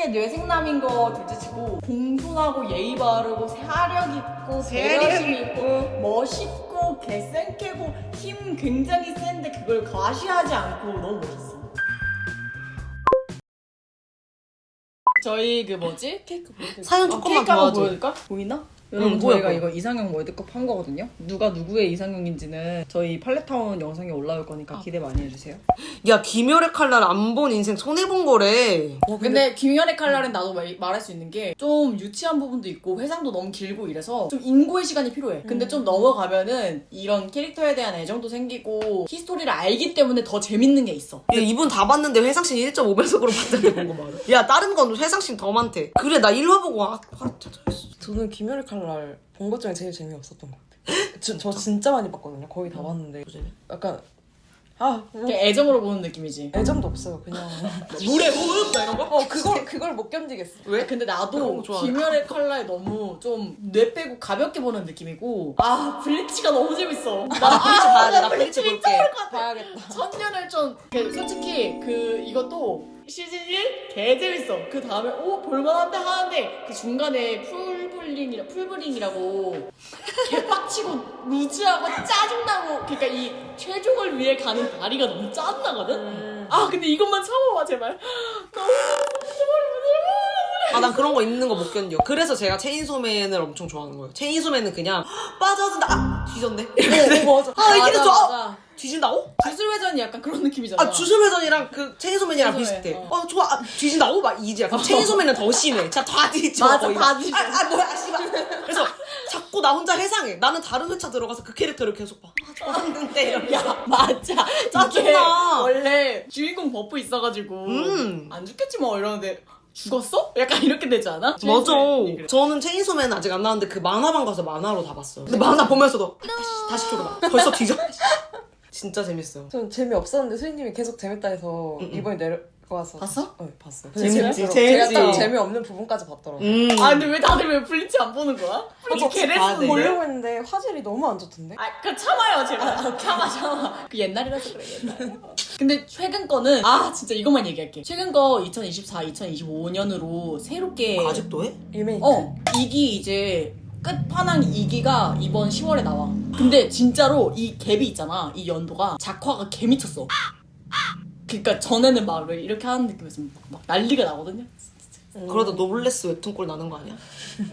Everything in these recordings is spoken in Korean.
쉽게 뇌생남인 거 둘째치고 공손하고 예의 바르고 사력 있고 배려심 있고 멋있고 개쌩깨고 힘 굉장히 센데 그걸 과시하지 않고 너무 멋있어. 저희 그 뭐지? 케이크 보여드릴까? 사연 조금만 케이크 한번 도와줘. 보여줄까? 보이나? 여러분 뭐야, 저희가 뭐야. 이거 이상형 월드컵 한 거거든요. 누가 누구의 이상형인지는 저희 팔레타운 영상에 올라올 거니까 기대 많이 해주세요. 야, 김열의 칼날 안 본 인생 손해본 거래. 근데 김연의 칼날은 나도 말할 수 있는 게 좀 유치한 부분도 있고 회상도 너무 길고 이래서 좀 인고의 시간이 필요해. 근데 좀 넘어가면은 이런 캐릭터에 대한 애정도 생기고 히스토리를 알기 때문에 더 재밌는 게 있어. 야, 이분 다 봤는데 회상씬 1.5배속으로 봤는데 궁금하다. 야, 다른 건 회상씬 더 많대. 그래, 나 1화 보고 찾아했어. 저는 김열의 칼날 본 것 중에 제일 재미없었던 것 같아요. 저 진짜 많이 봤거든요. 거의 다 봤는데 약간 그냥 애정으로 보는 느낌이지. 애정도 없어요. 그냥 물에 호흡 이런 거? 그걸 못 견디겠어. 왜? 근데 나도 너무 좋아해. 김연의 칼날 너무 좀 뇌 빼고 가볍게 보는 느낌이고 블리치가 너무 재밌어. 블리치 봐야 돼. 나 블리치 볼게. 봐야겠다. 천년을 좀 솔직히 이것도 시즌 1 개 재밌어. 그 다음에 볼만한데 하는데 그 중간에 풀브링이라고 개빡치고 루즈하고 짜증나고 그러니까 이 최종을 위해 가는 다리가 너무 짜증나거든. 근데 이것만 참아봐 제발. 난 그런 거 있는 거 못 견뎌. 그래서 제가 체인소맨을 엄청 좋아하는 거예요. 체인소맨은 그냥 빠져든다. 뒤졌네. 맞아. 이게 됐어. 맞아. 뒤진다고? 주술회전이 약간 그런 느낌이잖아. 주술회전이랑 그 체인소맨이랑 체인소맨, 비슷해. 어. 좋아. 뒤진다고? 막 이지야. 그럼 체인소맨은 더 심해. 진짜 다 뒤져. 맞아, 거의 다 막. 뒤져. 뭐야, 씨발. 그래서 자꾸 나 혼자 해상해. 나는 다른 회차 들어가서 그 캐릭터를 계속 봐. 좋았는데 이러면서. 맞아. 짜증나. 이게 원래 주인공 버프 있어가지고 안 죽겠지 뭐 이러는데 죽었어? 약간 이렇게 되지 않아? 맞아. 그래. 저는 체인소맨 아직 안 나왔는데 그 만화방 가서 만화로 다 봤어요. 근데 만화 보면서도 다시 줘봐. 벌써 뒤져. 진짜 재밌어요. 전 재미없었는데 수인님이 계속 재밌다 해서 이번에 내려와서 봤어? 네, 봤어요. 재밌지, 제가 딱 재밌지. 재미없는 부분까지 봤더라고요. 근데 왜 다들 왜 블리치 안 보는 거야? 블리치 봐야 개레스 돼. 몰려. 보려고 했는데 화질이 너무 안 좋던데? 그 참아요 제발. 참아. 그 옛날이라서 그래 옛날. 근데 최근 거는 진짜 이것만 얘기할게. 최근 거 2024, 2025년으로 새롭게 아직도 해? 리메이크. 2기 이제 끝판왕 2기가 이번 10월에 나와. 근데 진짜로 이 갭이 있잖아. 이 연도가 작화가 개 미쳤어. 그러니까 전에는 막 이렇게 하는 느낌이었으면 막 난리가 나거든요. 그러다 노블레스 웹툰 꼴 나는 거 아니야?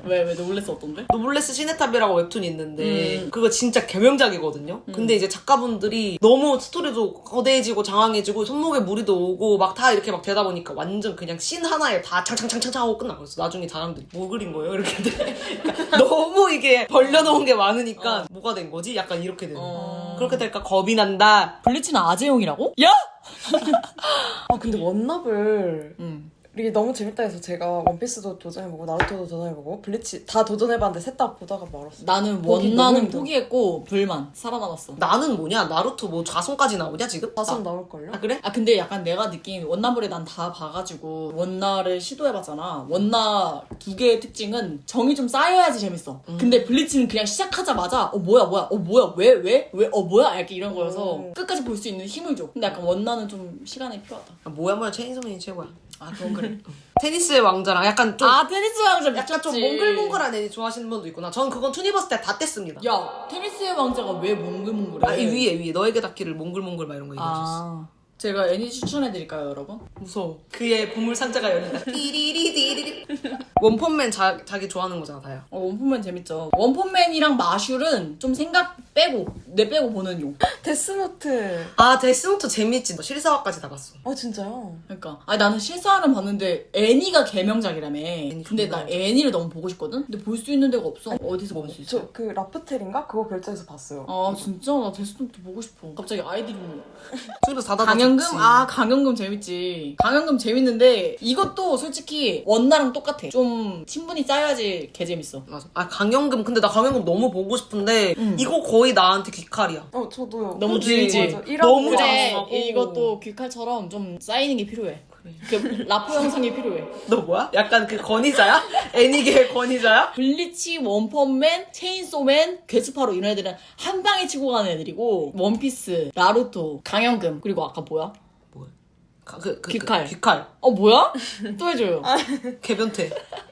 왜 노블레스 어떤데? 노블레스 시네탑이라고 웹툰이 있는데 그거 진짜 개명작이거든요. 근데 이제 작가분들이 너무 스토리도 거대해지고 장황해지고 손목에 무리도 오고 막 다 이렇게 막 되다 보니까 완전 그냥 씬 하나에 다 창창창창 하고 끝나버렸어. 나중에 사람들이 뭐 그린 거예요? 이렇게 돼. 그러니까 너무 이게 벌려놓은 게 많으니까 뭐가 된 거지? 약간 이렇게 되는 거야. 그렇게 될까 겁이 난다. 블리치는 아재용이라고? 야! 근데 원납을 응. 이게 너무 재밌다 해서 제가 원피스도 도전해보고 나루토도 도전해보고 블리치 다 도전해봤는데 셋 다 보다가 말았어. 나는 보기 너무 원나는 힘들어. 포기했고 불만 살아남았어. 나는 뭐냐? 나루토 뭐 자손까지 나오냐 지금? 가슴 나올걸요? 그래? 근데 약간 내가 느낀 원나물에 난 다 봐가지고 원나를 시도해봤잖아. 원나 두 개의 특징은 정이 좀 쌓여야지 재밌어. 근데 블리치는 그냥 시작하자마자 뭐야 왜 뭐야 약간 이런 거여서 끝까지 볼 수 있는 힘을 줘. 근데 약간 원나는 좀 시간이 필요하다. 뭐야 체인소맨이 최고야. 그건 그래. 테니스의 왕자랑 약간 좀 테니스 왕자 미쳤지. 약간 좀 몽글몽글한 애 좋아하시는 분도 있구나. 저는 그건 투니버스 때 다 뗐습니다. 야 테니스의 왕자가 왜 몽글몽글해? 이 위에 너에게 닿기를 몽글몽글 막 이런 거 얘기하셨어. 제가 애니 추천해드릴까요 여러분? 무서워. 그의 보물 상자가 열린다. 띠리리리리리. 원펀맨 자기 좋아하는 거잖아, 다야. 원펀맨 재밌죠. 원펀맨이랑 마슐은 좀 생각 빼고 내 빼고 보는 용. 데스노트. 데스노트 재밌지. 너 실사화까지 다 봤어. 진짜요? 그러니까 나는 실사화는 봤는데 애니가 개명작이라며. 근데 나 좋은 애니를 너무 보고 싶거든. 근데 볼 수 있는 데가 없어. 어디서 볼 수 있어? 저 그 라프텔인가? 그거 결제해서 봤어요. 진짜 나 데스노트 보고 싶어. 갑자기 아이들이 뭐. 투니버스 다 강연금? 좋지. 강연금 재밌지. 강연금 재밌는데 이것도 솔직히 원나랑 똑같아. 좀 친분이 쌓여야지 개 재밌어. 맞아. 강연금. 근데 나 강연금 너무 보고 싶은데 이거 거의 나한테 귀칼이야. 저도요. 너무 그치? 길지. 맞아. 너무 그래 장하고. 이것도 귀칼처럼 좀 쌓이는 게 필요해. 그 라포 영상이 필요해. 너 뭐야? 약간 그 권위자야? 애니계의 권위자야? 블리치, 원펀맨, 체인소맨, 괴스파로 이런 애들은 한 방에 치고 가는 애들이고 원피스, 나루토, 강연금 그리고 아까 뭐야? 귀칼. 귀칼. 뭐야? 또 해줘요. 개변태.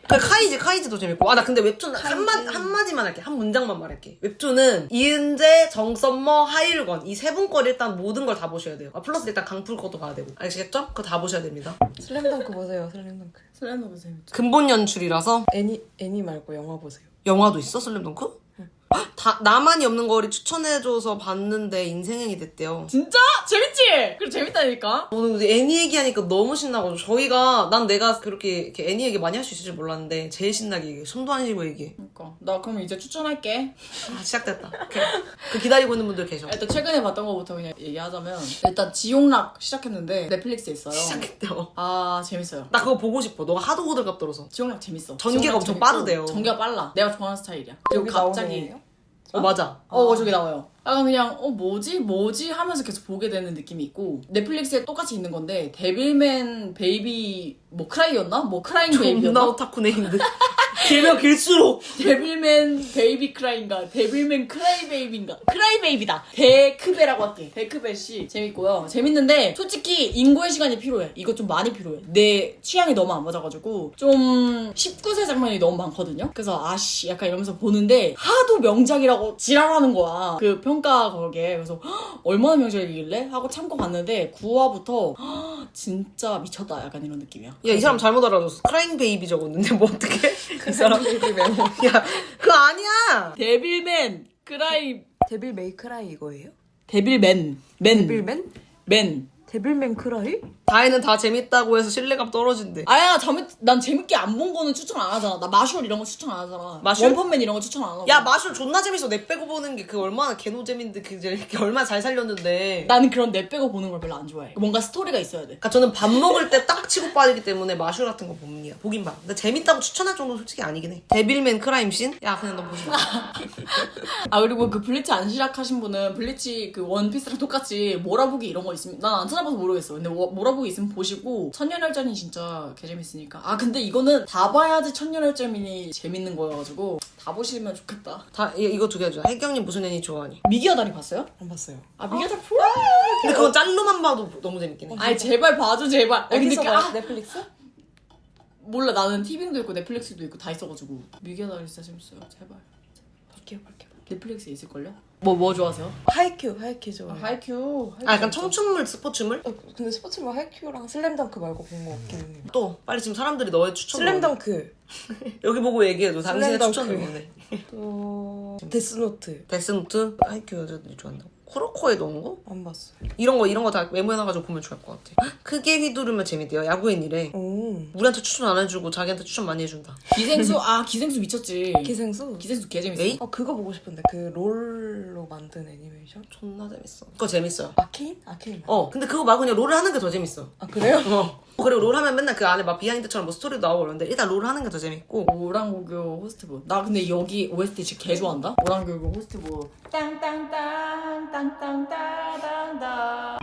카이지도 재밌고. 나 근데 웹툰 한마디만 할게. 한 문장만 말할게. 웹툰은 이은재, 정썸머, 하일권 이 세 분 걸 일단 모든 걸 다 보셔야 돼요. 플러스 일단 강풀 것도 봐야 되고. 아시겠죠? 그거 다 보셔야 됩니다. 슬램덩크 보세요. 슬램덩크. 슬램덩크 재밌죠. 근본 연출이라서. 애니 말고 영화 보세요. 영화도 있어? 슬램덩크? 나만이 없는 거를 추천해줘서 봤는데 인생행이 됐대요. 진짜? 재밌지? 그래 재밌다니까? 오늘 애니 얘기하니까 너무 신나가지고 내가 그렇게 이렇게 애니 얘기 많이 할 수 있을 줄 몰랐는데 제일 신나게 얘기해. 숨도 안 쉬고 얘기해. 그러니까 나 그럼 이제 추천할게. 시작됐다. 오케이. 그 기다리고 있는 분들 계셔. 일단 최근에 봤던 거부터 그냥 얘기하자면 일단 지용락 시작했는데 넷플릭스에 있어요. 시작했대요. 재밌어요. 나 그거 보고 싶어. 너가 하도 호들갑 떨어서. 지용락 재밌어. 전개가 지용락 엄청 재밌고 빠르대요. 전개가 빨라. 내가 좋아하는 스타일이야. 그리고 여기 갑자기 나오는 애예요? 맞아. 저기 나와요. 약간 그냥 뭐지 하면서 계속 보게 되는 느낌이 있고 넷플릭스에 똑같이 있는 건데 데빌맨 베이비 크라이였나? 크라잉 존나 베이비였나? 오타쿠 네임드. 길면 길수록. 데빌맨 베이비 크라인가 데빌맨 크라이 베이비인가 크라이 베이비다. 데크베라고 할게. 데크베씨 재밌고요. 재밌는데 솔직히 인고의 시간이 필요해. 이거 좀 많이 필요해. 내 취향이 너무 안 맞아가지고 좀 19세 장면이 너무 많거든요. 그래서 약간 이러면서 보는데 하도 명작이라고 지랄하는 거야. 그 평가 거기에. 그래서 얼마나 명작이길래 하고 참고 봤는데 9화부터 진짜 미쳤다 약간 이런 느낌이야. 야, 이 사람 잘못 알아줬어. 크라잉 베이비 적었는데 뭐 어떡해? 그 사람 데빌 메모. 야, 그거 아니야. 데빌맨 크라이 데빌 메이크라이 이거예요? 데빌맨 데빌맨? 맨 데빌맨 크라이? 다혜는 다 재밌다고 해서 신뢰감 떨어진대. 난 재밌게 안 본 거는 추천 안 하잖아. 나 마술 이런 거 추천 안 하잖아. 마술? 원펀맨 이런 거 추천 안 하고. 야, 마술 존나 재밌어. 내 빼고 보는 게 그 얼마나 개노잼인데 이렇게 얼마나 잘 살렸는데. 나는 그런 내 빼고 보는 걸 별로 안 좋아해. 뭔가 스토리가 있어야 돼. 그러니까 저는 밥 먹을 때 딱 치고 빠지기 때문에 마술 같은 거 보긴 봐. 근데 재밌다고 추천할 정도는 솔직히 아니긴 해. 데빌맨 크라임씬? 야, 그냥 너 보지 마. 그리고 그 블리치 안 시작하신 분은 블리치 그 원피스랑 똑같이 몰아보기 이런 거 있으면 난 안 찾아봐서 모르겠어. 근데 몰아보기 있으면 보시고 천년혈전이 진짜 개재밌으니까. 근데 이거는 다 봐야지 천년혈전이 재밌는 거여가지고 다 보시면 좋겠다. 이거 두 개 해줘. 혜경님 무슨 애니 좋아하니? 미기어 다리 봤어요? 안 봤어요. 미기어 다리 근데 그건 짤로만 봐도 너무 재밌긴 해. 아니 제발 봐줘 제발. 근데 어디서 봐요? 넷플릭스? 몰라 나는 TV도 있고 넷플릭스도 있고 다 있어가지고 미기어 다리 진짜 재밌어요. 제발. 볼게요. 넷플릭스에 있을걸요? 뭐 좋아하세요? 하이큐 좋아해요. 하이큐. 약간 청춘물, 스포츠물? 근데 스포츠물 하이큐랑 슬램덩크 말고 본 거 없긴 해요. 또 빨리 지금 사람들이 너의 추천. 슬램덩크. 여기 보고 얘기해줘. 당신의 슬램덩크. 추천을 보내. 또 데스노트. 데스노트? 하이큐 여자들이 좋아한다고. 코로코에 넣은 거? 안 봤어요. 이런 거 다 메모해놔가지고 보면 좋을 것 같아. 크게 휘두르면 재밌대요. 야구엔 이래. 오. 우리한테 추천 안 해주고 자기한테 추천 많이 해준다. 기생수 기생수 미쳤지. 기생수. 기생수 개 재밌어. 에이? 그거 보고 싶은데 그 롤로 만든 애니메이션? 존나 재밌어. 그거 재밌어요. 아케인? 근데 그거 말고 그냥 롤을 하는 게 더 재밌어. 그래요? 그리고 롤 하면 맨날 그 안에 막 비하인드처럼 뭐 스토리도 나오고 그러는데 일단 롤 하는 게 더 재밌고. 오랑고교 호스트부. 나 근데 여기 OST 진짜 개 좋아한다. 오랑고교 호스트부. 땅땅땅 땅땅따당다.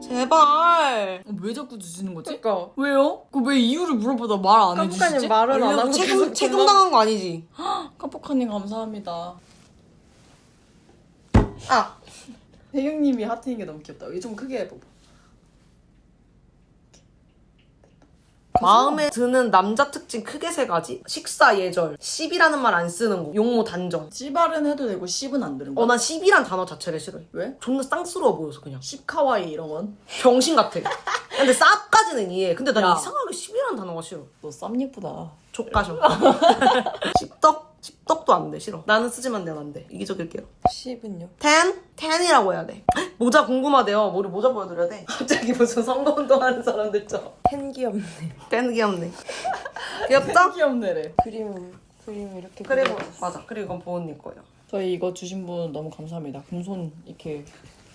제발. 왜 자꾸 주시는 거지? 그러니까. 왜요? 왜 이유를 물어보다 말 안 해주시지? 깜빡이는 말은 안 하고 계속 책임당한 거 아니지? 깜빡하님 감사합니다. 아. 혜경님이 하트인 게 너무 귀엽다. 이거 좀 크게 해봐봐. 마음에 드는 남자 특징 크게 세 가지. 식사 예절. 씹이라는 말 안 쓰는 거. 용모 단정. 씨발은 해도 되고 씹은 안 되는 거. 난 씹이란 단어 자체를 싫어해. 왜? 존나 쌍스러워 보여서 그냥. 씹카와이 이런 건? 병신 같아. 근데 쌉까지는 이해해. 근데 난 야. 이상하게 씹이란 단어가 싫어. 너 쌈 예쁘다. 족가셔. 씹떡도 안 돼. 싫어. 나는 쓰지만 내가 안 돼. 이기적일게요. 10은요? 10이라고 해야 돼. 모자 궁금하대요. 우리 모자 보여드려야 돼. 갑자기 무슨 선거운동 하는 사람들처럼. 펜 귀엽네. 10 귀엽네. 귀엽죠? 귀엽네래. 그림 이렇게 그리고 맞아. 그리고 이건 보은님 거예요. 저희 이거 주신 분 너무 감사합니다. 금손 이렇게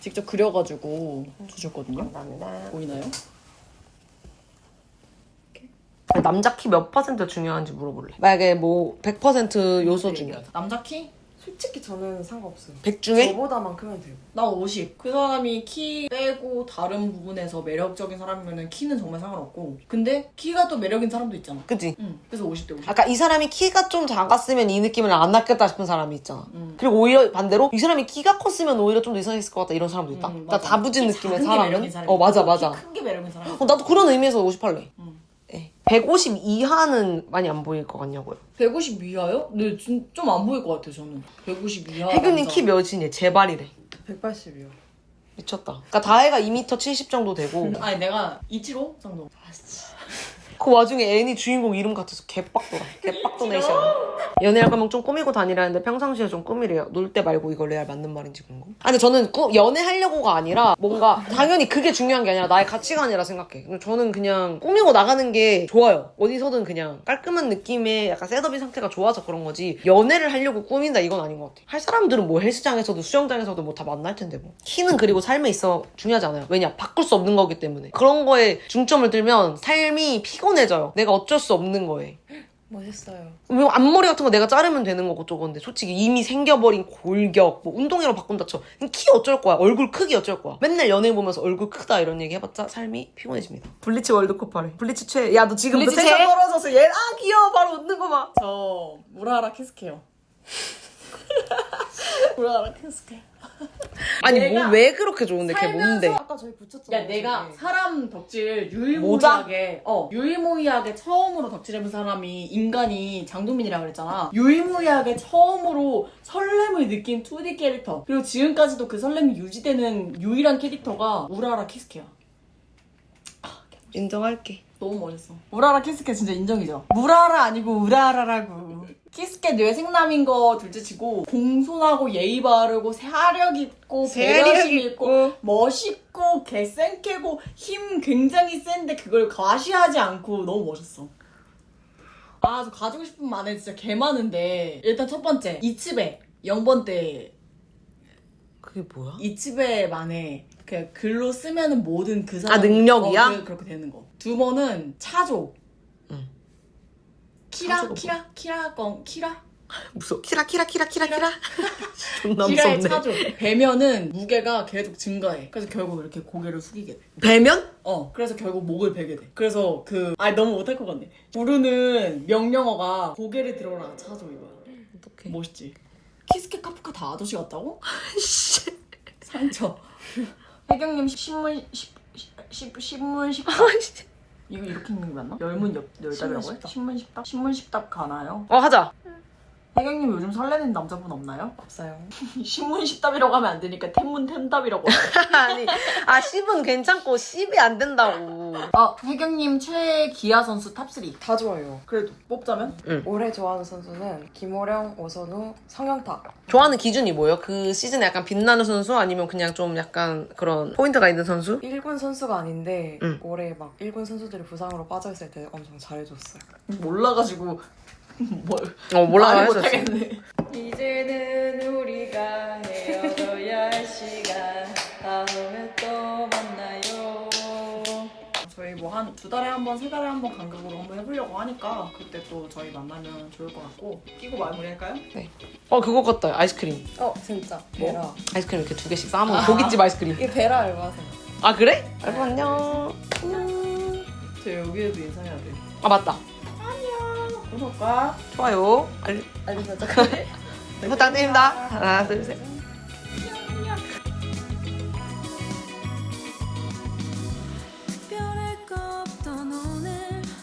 직접 그려가지고 주셨거든요. 감사합니다. 보이나요? 남자 키 몇 퍼센트 중요한지 물어볼래. 만약에 뭐 100% 요소 중에 남자 키? 솔직히 저는 상관없어요. 100 중에? 저보다만 크면 돼요. 나 50. 그 사람이 키 빼고 다른 부분에서 매력적인 사람이면 키는 정말 상관없고. 근데 키가 또 매력인 사람도 있잖아. 그치? 응. 그래서 50대 50. 아까 이 사람이 키가 좀 작았으면 이 느낌을 안 낚였다 싶은 사람이 있잖아. 그리고 오히려 반대로 이 사람이 키가 컸으면 오히려 좀 더 이상했을 것 같다 이런 사람도 있다. 그러니까 맞아. 다부진 키 느낌의 작은 게 매력인 사람은? 사람이 맞아 있고, 맞아. 키 큰 게 매력인 사람이 나도 그런 의미에서 50 할래. 응. 네. 150 이하는 많이 안 보일 것 같냐고요. 150 이하요? 네, 좀 안 보일 것 같아요, 저는. 150 이하. 혜균님 키 몇이니? 제발이래. 180이요. 미쳤다. 그러니까 다혜가 2m 70 정도 되고 아니, 내가 275 정도. 그 와중에 애니 주인공 이름 같아서 개빡돌아. 개빡도네이션. 연애할 거면 좀 꾸미고 다니라는데 평상시에 좀 꾸미래요. 놀 때 말고 이거 레알 맞는 말인지 궁금. 아니 근데 저는 연애하려고가 아니라 뭔가 당연히 그게 중요한 게 아니라 나의 가치관이라 생각해. 근데 저는 그냥 꾸미고 나가는 게 좋아요. 어디서든 그냥 깔끔한 느낌의 약간 셋업인 상태가 좋아서 그런 거지 연애를 하려고 꾸민다 이건 아닌 것 같아. 할 사람들은 뭐 헬스장에서도 수영장에서도 뭐 다 만날 텐데 뭐. 키는 그리고 삶에 있어 중요하지 않아요. 왜냐? 바꿀 수 없는 거기 때문에. 그런 거에 중점을 들면 삶이 피곤해져요. 내가 어쩔 수 없는 거에. 멋있어요. 앞머리 같은 거 내가 자르면 되는 거고 저건데 솔직히 이미 생겨버린 골격 뭐 운동이랑 바꾼다 쳐. 키 어쩔 거야. 얼굴 크기 어쩔 거야. 맨날 연애 보면서 얼굴 크다 이런 얘기 해봤자 삶이 피곤해집니다. 블리치 월드컵 하래. 블리치 최애. 야 너 지금 블리치 텐션 최애? 떨어져서 얘 귀여워 바로 웃는 거 봐. 저 무라하라 키스케요. 무라하라 키스케. 아니 내가 뭐 왜 그렇게 좋은데 걔 뭔데? 아까 저희 붙였잖아요. 야, 내가 저기. 사람 덕질 모자? 유일무이하게 처음으로 덕질해본 사람이 인간이 장동민이라고 그랬잖아. 유일무이하게 처음으로 설렘을 느낀 2D 캐릭터. 그리고 지금까지도 그 설렘이 유지되는 유일한 캐릭터가 우라라 키스케야. 인정할게. 너무 멋있어. 우라라 키스케 진짜 인정이죠? 무라라 아니고 우라라라고. 키스케 뇌생남인 거 둘째치고 공손하고 예의 바르고 세하력 있고 배려심 있고 멋있고 개쌩캐고 힘 굉장히 센데 그걸 과시하지 않고 너무 멋있어. 아, 저 가지고 싶은 만에 진짜 개 많은데 일단 첫 번째 이츠베 0번 때 그게 뭐야? 이츠베 만에 그 글로 쓰면은 모든 그 사람 능력이야? 그렇게 되는 거. 두 번은 차조. 응. 키라 차조가 키라 무서워. 키라 존나 키라의 무섭네. 차조. 배면은 무게가 계속 증가해. 그래서 결국 이렇게 고개를 숙이게 돼. 배면? 그래서 결국 목을 베게 돼. 그래서 너무 못할 것 같네. 부르는 명령어가 고개를 들어라 차조 이거야. 어떡해. 멋있지. 키스케 카프카 다 아저씨 같다고? 상처. 혜경님 신문 십답. 이거 이렇게 읽는 게 맞나? 열문 열답이라고 해? 신문 십답? 신문 십답 가나요? 하자. 혜경님 요즘 설레는 남자분 없나요? 없어요. 신문 십답이라고 하면 안 되니까天문 템답이라고 하고. 아니 10은 괜찮고 10이 안 된다고. 혜경님 최애 기아 선수 탑3. 다 좋아요. 그래도 뽑자면? 올해 좋아하는 선수는 김호령, 오선우, 성영탁. 좋아하는 기준이 뭐예요? 그 시즌에 약간 빛나는 선수 아니면 그냥 좀 약간 그런 포인트가 있는 선수? 1군 선수가 아닌데 응. 올해 막 1군 선수들이 부상으로 빠져있을 때 엄청 잘해줬어요. 몰라가지고 몰라 말을 했었어. 못하겠네. 이제는 우리가 헤어져야 할 시간 다음에 또 만나요. 저희 뭐 한 2달에 한 번, 3달에 한 번 간격으로 한번 해보려고 하니까 그때 또 저희 만나면 좋을 것 같고. 끼고 마무리할까요? 네. 그거 같다. 아이스크림. 진짜 베라. 아이스크림 이렇게 2개씩 싸먹는 고깃집 아이스크림. 이게 베라 알바세요. 아 그래? 여러분 안녕. 안녕. 저 여기에도 인사해야 돼. 맞다. 구독과 좋아요. 알림 설정. 부탁드립니다. 하나 둘 셋.